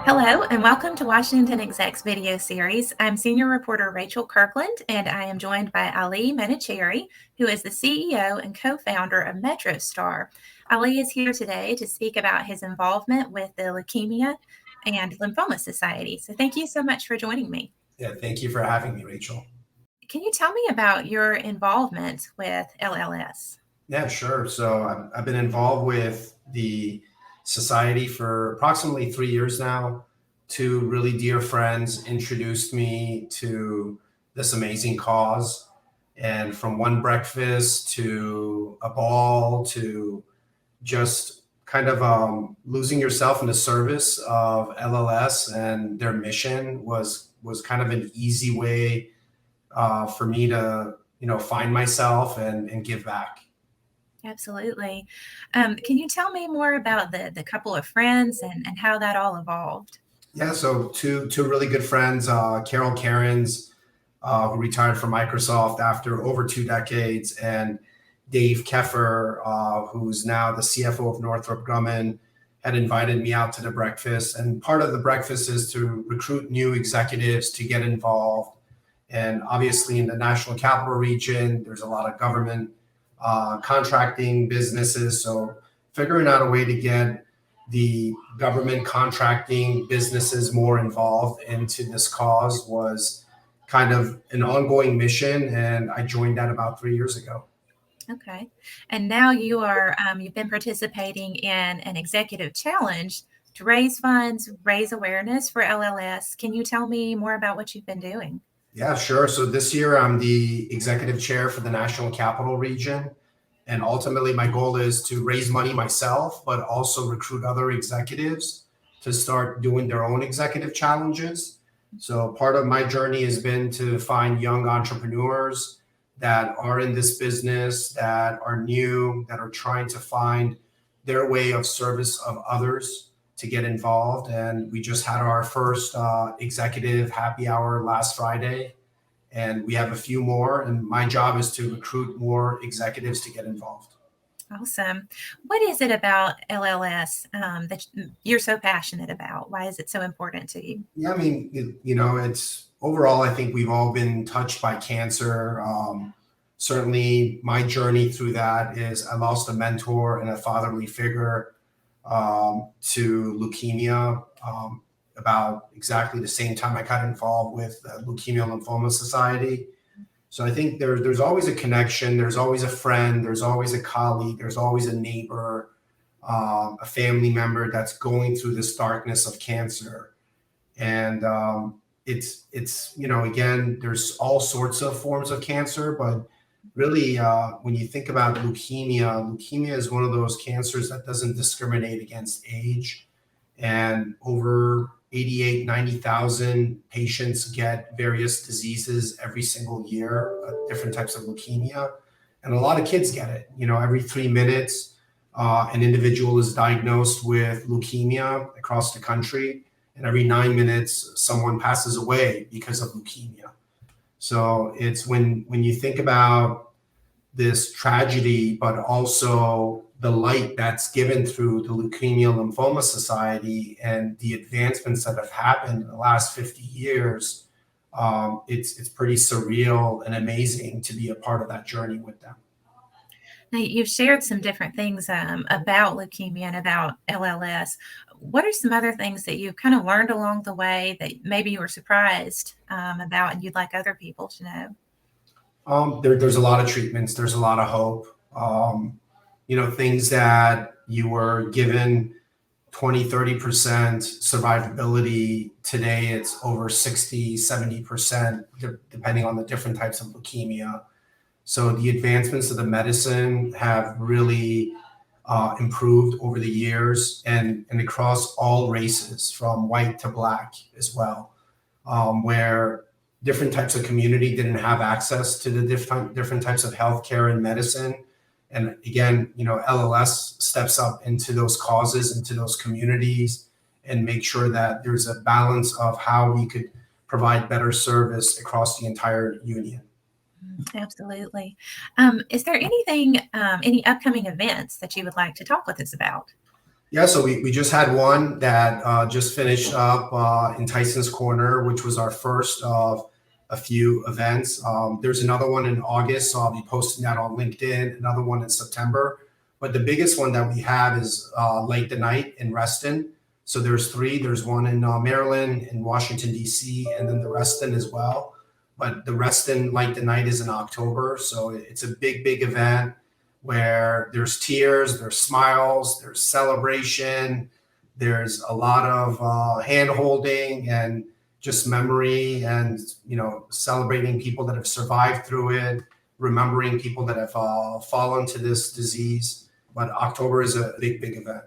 Hello and welcome to Washington Exec's video series. I'm senior reporter Rachel Kirkland, and I am joined by Ali Manouchehri, who is the CEO and co-founder of MetroStar. Ali is here today to speak about his involvement with the Leukemia and Lymphoma Society. So thank you so much for joining me. Yeah, thank you for having me, Rachel. Can you tell me about your involvement with LLS? Yeah, sure. So I've been involved with the society for approximately 3 years now. Two really dear friends introduced me to this amazing cause. And from one breakfast to a ball to just kind of losing yourself in the service of LLS and their mission was kind of an easy way for me to find myself and give back. Absolutely. Can you tell me more about the couple of friends and how that all evolved? Yeah, so two really good friends, Carol Cairns, who retired from Microsoft after over 2 decades, and Dave Keffer, who's now the CFO of Northrop Grumman, had invited me out to the breakfast. And part of the breakfast is to recruit new executives to get involved. And obviously, in the National Capital Region, there's a lot of government contracting businesses. So figuring out a way to get the government contracting businesses more involved into this cause was kind of an ongoing mission. And I joined that about 3 years ago. Okay. And now you've been participating in an executive challenge to raise funds, raise awareness for LLS. Can you tell me more about what you've been doing? Yeah, sure. So this year I'm the executive chair for the National Capital Region. And ultimately, my goal is to raise money myself, but also recruit other executives to start doing their own executive challenges. So part of my journey has been to find young entrepreneurs that are in this business, that are new, that are trying to find their way of service of others to get involved. And we just had our first executive happy hour last Friday, and we have a few more. And my job is to recruit more executives to get involved. Awesome. What is it about LLS that you're so passionate about? Why is it so important to you? Yeah, I mean, it's overall, I think we've all been touched by cancer. Certainly, my journey through that is I lost a mentor and a fatherly figure to leukemia about exactly the same time I got involved with Leukemia and Lymphoma Society. So I think there's always a connection, there's always a friend, there's always a colleague, there's always a neighbor, a family member that's going through this darkness of cancer. And it's again, there's all sorts of forms of cancer, but really, when you think about leukemia is one of those cancers that doesn't discriminate against age. And over 88, 90,000 patients get various diseases every single year, different types of leukemia. And a lot of kids get it. Every 3 minutes, an individual is diagnosed with leukemia across the country. And every 9 minutes, someone passes away because of leukemia. So it's when you think about this tragedy, but also the light that's given through the Leukemia and Lymphoma Society and the advancements that have happened in the last 50 years, it's pretty surreal and amazing to be a part of that journey with them. Now, you've shared some different things about leukemia and about LLS. What are some other things that you've kind of learned along the way that maybe you were surprised about and you'd like other people to know? There's a lot of treatments. There's a lot of hope. Things that you were given 20, 30% survivability. Today, it's over 60, 70%, depending on the different types of leukemia. So the advancements of the medicine have really improved over the years and across all races, from white to black as well, where different types of community didn't have access to the different types of healthcare and medicine. And again, LLS steps up into those causes, into those communities, and make sure that there's a balance of how we could provide better service across the entire union. Absolutely. Is there anything, any upcoming events that you would like to talk with us about? Yeah, so we just had one that just finished up in Tyson's Corner, which was our first of a few events. There's another one in August, so I'll be posting that on LinkedIn, another one in September. But the biggest one that we have is Late the Night in Reston. So there's three. There's one in Maryland, in Washington, D.C., and then the Reston as well. But the Reston Light the Night is in October, so it's a big, big event where there's tears, there's smiles, there's celebration, there's a lot of hand holding and just memory, and celebrating people that have survived through it, remembering people that have fallen to this disease. But October is a big, big event.